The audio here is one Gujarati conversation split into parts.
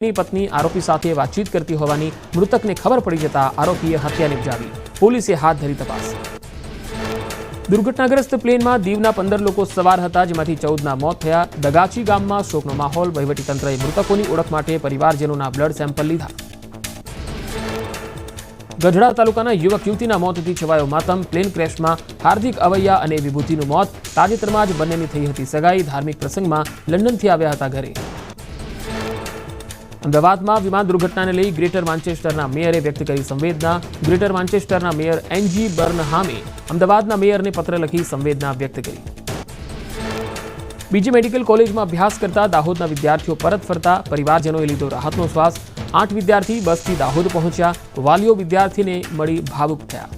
ની પત્ની આરોપી સાથે વાતચીત કરતી હોવાની મૃતકને ખબર પડી જતા આરોપીએ હત્યા નિપજાવી પોલીસે હાથ ધરી તપાસ। દુર્ઘટનાગ્રસ્ત પ્લેનમાં દીવના 15 લોકો સવાર હતા, જેમાંથી 14ના મોત થયા। દગાચી ગામમાં શોકનો માહોલ। વહીવટીતંત્રએ મૃતકોની ઓળખ માટે પરિવારજનોના બ્લડ સેમ્પલ લીધા। ગઢડા તાલુકાના યુવક યુવતીના મોતથી છવાયો માતમ। પ્લેન ક્રેશમાં હાર્દિક અવૈયા અને વિભૂતિનું મોત। તાજેતરમાં જ બંનેની થઈ હતી સગાઈ। ધાર્મિક પ્રસંગમાં લંડનથી આવ્યા હતા ઘરે। અમદાવાદમાં વિમાન દુર્ઘટનાને લઈ ગ્રેટર માન્ચેસ્ટરના મેયરે વ્યક્ત કરી સંવેદના। ગ્રેટર માન્ચેસ્ટરના મેયર એનજી બર્નહામે અમદાવાદના મેયરને પત્ર લખી સંવેદના વ્યક્ત કરી। બીજી મેડિકલ કોલેજમાં અભ્યાસ કરતા દાહોદના વિદ્યાર્થીઓ પરત ફરતા પરિવારજનોએ લીધો રાહતનો શ્વાસ। 8 વિદ્યાર્થી બસથી દાહોદ પહોંચ્યા। વાલીઓ વિદ્યાર્થીને મળી ભાવુક થયા।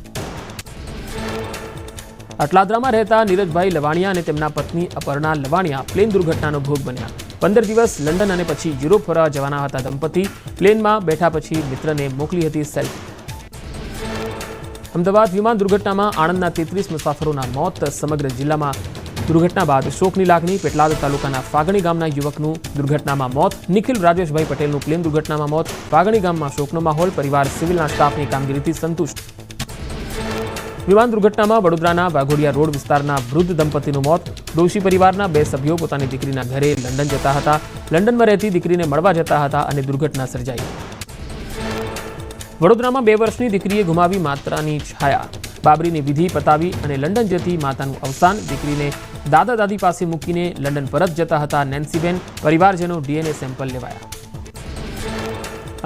અટલાદરામાં રહેતા નીરજભાઈ લવાણિયા અને તેમના પત્ની અપર્ણા લવાણિયા પ્લેન દુર્ઘટનાનો ભોગ બન્યા। 15 દિવસ લંડન અને પછી યુરોપ ફરવા જવાના હતા દંપતી। પ્લેનમાં બેઠા પછી મિત્રને મોકલી હતી સેલ્ફી। અમદાવાદ વિમાન દુર્ઘટનામાં આણંદના 33 મુસાફરોના મોત। સમગ્ર જિલ્લામાં દુર્ઘટના બાદ શોકની લાગણી। પેટલાદ તાલુકાના ફાગણી ગામના યુવકનું દુર્ઘટનામાં મોત। નિખિલ રાજેશભાઈ પટેલનું પ્લેન દુર્ઘટનામાં મોત। ફાગણી ગામમાં શોકનો માહોલ। પરિવાર સિવિલના સ્ટાફની કામગીરીથી સંતુષ્ટ। વિમાન દુર્ઘટનામાં વડોદરાના વાઘોડિયા રોડ વિસ્તારના વૃદ્ધ દંપતીનું મોત। દોષી પરિવારના 2 સભ્યો પોતાની દીકરીના ઘરે લંડન જતા હતા। લંડનમાં રહેતી દીકરીને મળવા જતા હતા અને દુર્ઘટના સર્જાઈ। વડોદરામાં 2 વર્ષની દીકરીએ ગુમાવી માતાની છાયા। બાબરીની વિધિ પતાવી અને લંડન જતી માતાનું અવસાન। દીકરીને દાદા દાદી પાસે મૂકીને લંડન પરત જતા હતા નેન્સીબેન। પરિવારજનો ડીએનએ સેમ્પલ લેવાયા।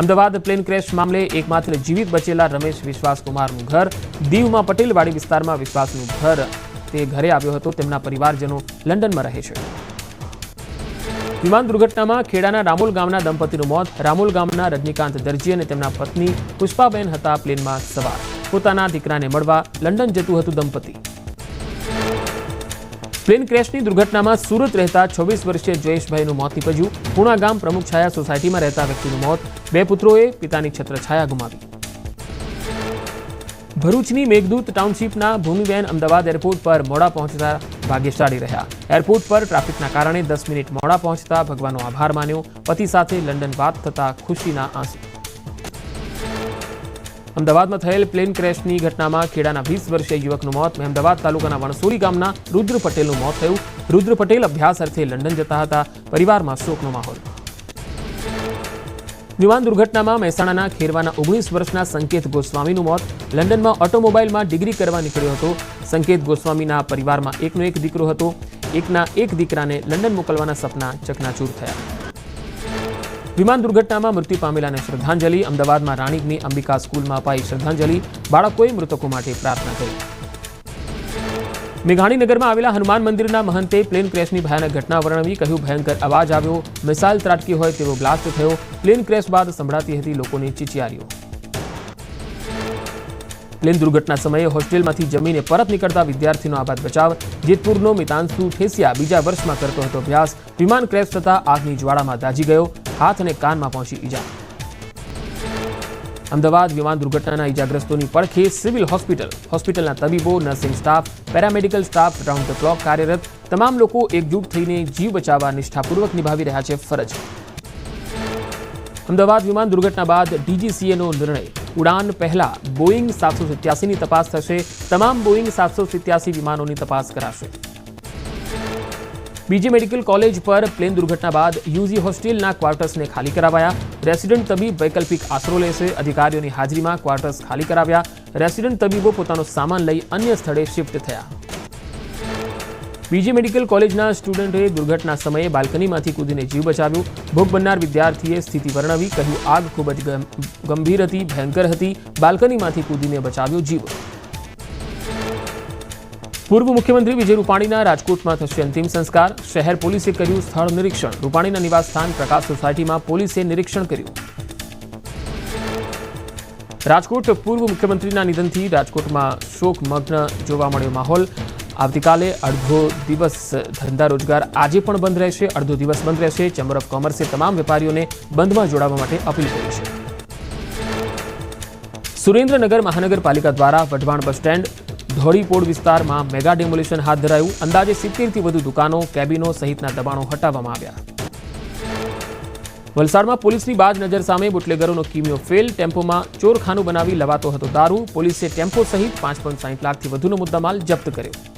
અમદાવાદ પ્લેન ક્રેશ મામલે એકમાત્ર જીવિત બચેલા રમેશ વિશ્વાસકુમારનું ઘર। દીવમાં પટેલવાડી વિસ્તારમાં વિશ્વાસનું ઘર તે ઘરે આવ્યો હતો। તેમના પરિવારજનો લંડનમાં રહે છે। વિમાન દુર્ઘટનામાં ખેડાના રામોલ ગામના દંપતીનું મોત। રામોલ ગામના રજનીકાંત દરજી અને તેમના પત્ની પુષ્પાબેન હતા પ્લેનમાં સવાર। પોતાના દીકરાને મળવા લંડન જતું હતું દંપતી। પ્લેન ક્રેશની દુર્ઘટનામાં સુરત રહેતા 26 વર્ષીય જયેશભાઈનું મોત નીપજ્યું। પૂણા ગામ પ્રમુખ છાયા સોસાયટીમાં રહેતા વ્યક્તિનું મોત। 2 પુત્રોએ પિતાની છત્રછાયા ગુમાવી। ભરૂચની મેઘદૂત ટાઉનશીપના ભૂમિબેન અમદાવાદ એરપોર્ટ પર મોડા પહોંચતા ભાગ્યશાળી રહ્યા। એરપોર્ટ પર ટ્રાફિકના કારણે 10 મિનિટ મોડા પહોંચતા ભગવાનનો આભાર માન્યો। પતિ સાથે લંડન વાત થતા ખુશીના આંસુ। અમદાવાદમાં થયેલ પ્લેન ક્રેશની ઘટનામાં ખેડાના 20 વર્ષીય યુવકનું મોત। મહેમદાવાદ તાલુકાના વણસોરી ગામના રુદ્ર પટેલનું મોત થયું। રુદ્ર પટેલ અભ્યાસ અર્થે લંડન જતા હતા। પરિવારમાં શોકનો માહોલ। વિમાન દુર્ઘટનામાં મહેસાણાના ખેરવાના 19 વર્ષના સંકેત ગોસ્વામીનું મોત। લંડનમાં ઓટોમોબાઈલમાં ડિગ્રી કરવા નીકળ્યો હતો। સંકેત ગોસ્વામીના પરિવારમાં એકનો એક દીકરો હતો। એકના એક દીકરાને લંડન મોકલવાના સપના ચકનાચૂર થયા। વિમાન દુર્ઘટનામાં મૃત્યુ પામેલાને શ્રદ્ધાંજલિ। અમદાવાદમાં રાણીની અંબિકા સ્કૂલમાં અપાઈ શ્રદ્ધાંજલિ। બાળકોએ મૃતકો માટે પ્રાર્થના કરી। મેઘાણીનગરમાં આવેલા હનુમાન મંદિરના મહંતે પ્લેન ક્રેશની ભયાનક ઘટના વર્ણવી। કહ્યું, ભયંકર અવાજ આવ્યો, મિસાઇલ ત્રાટકી હોય તેવો બ્લાસ્ટ થયો। પ્લેન ક્રેશ બાદ સંભળાતી હતી લોકોની ચીચિયારીઓ। પ્લેન દુર્ઘટના સમયે હોસ્ટેલમાંથી જમીને પરત નીકળતા વિદ્યાર્થીનો આબાદ બચાવ। જેતપુરનો મિતાંશુ ઠેસિયા બીજા વર્ષમાં કરતો હતો અભ્યાસ। વિમાન ક્રેશ થતા આગની જ્વાળામાં દાઝી ગયો। હાથ અને કાનમાં પહોંચી ઈજા। અમદાવાદ વિમાન દુર્ઘટનાના ઈજાગ્રસ્તોની પડખે સિવિલ હોસ્પિટલ। હોસ્પિટલના તબીબો, nursing staff, paramedical staff round the clock કાર્યરત। તમામ લોકો એકજૂટ થઈને જીવ બચાવવા નિષ્ઠાપૂર્વક નિભાવી રહ્યા છે ફરજ। અમદાવાદ વિમાન દુર્ઘટના બાદ ડીજીસીએનો નિર્ણય। ઉડાન પહેલા બોઈંગ 787ની તપાસ થશે। તમામ બોઈંગ 787 વિમાનોની તપાસ કરાશે। બીજી મેડિકલ કોલેજ પર પ્લેન દુર્ઘટના બાદ યુજી હોસ્ટેલના ક્વાર્ટર્સને ખાલી કરાવાયા। રેસિડેન્ટ તબીબ વૈકલ્પિક આશરો લેશે। અધિકારીઓની હાજરીમાં ક્વાર્ટર્સ ખાલી કરાવ્યા। રેસિડેન્ટ તબીબો પોતાનો સામાન લઈ અન્ય સ્થળે શિફ્ટ થયા। બીજી મેડિકલ કોલેજના સ્ટુડન્ટે દુર્ઘટના સમયે બાલ્કનીમાંથી કૂદીને જીવ બચાવ્યો। ભોગ બનનાર વિદ્યાર્થીએ સ્થિતિ વર્ણવી। કહ્યું, આગ ખૂબ જ ગંભીર હતી, ભયંકર હતી। બાલ્કનીમાંથી કૂદીને બચાવ્યો જીવ। પૂર્વ મુખ્યમંત્રી વિજય રૂપાણીના રાજકોટમાં થશે અંતિમ સંસ્કાર। શહેર પોલીસે કર્યું સ્થળ નિરીક્ષણ। રૂપાણીના નિવાસસ્થાન પ્રકાશ સોસાયટીમાં પોલીસે નિરીક્ષણ કર્યું। રાજકોટ પૂર્વ મુખ્યમંત્રીના નિધનથી રાજકોટમાં શોકમગ્ન જોવા મળ્યો માહોલ। આવતીકાલે અડધો દિવસ ધંધા રોજગાર આજે પણ બંધ રહેશે। અડધો દિવસ બંધ રહેશે। ચેમ્બર ઓફ કોમર્સે તમામ વેપારીઓને બંધમાં જોડાવા માટે અપીલ કરી છે। સુરેન્દ્રનગર મહાનગરપાલિકા દ્વારા વઢવાણ બસ સ્ટેન્ડ ધોળીપોળ વિસ્તારમાં મેગા ડેમોલિશન હાથ ધરાયું। અંદાજે 70થી વધુ દુકાનો, કેબિનો સહિતના દબાણો હટાવવામાં આવ્યા। વલસાડમાં પોલીસની બાજ નજર સામે બુટલેગરોનો કિમિયો ફેલ. ટેમ્પોમાં ચોરખાનું બનાવી લવાતો હતો દારૂ. પોલીસે ટેમ્પો સહિત 5.60 લાખથી વધુનો મુદ્દામાલ જપ્ત કર્યો.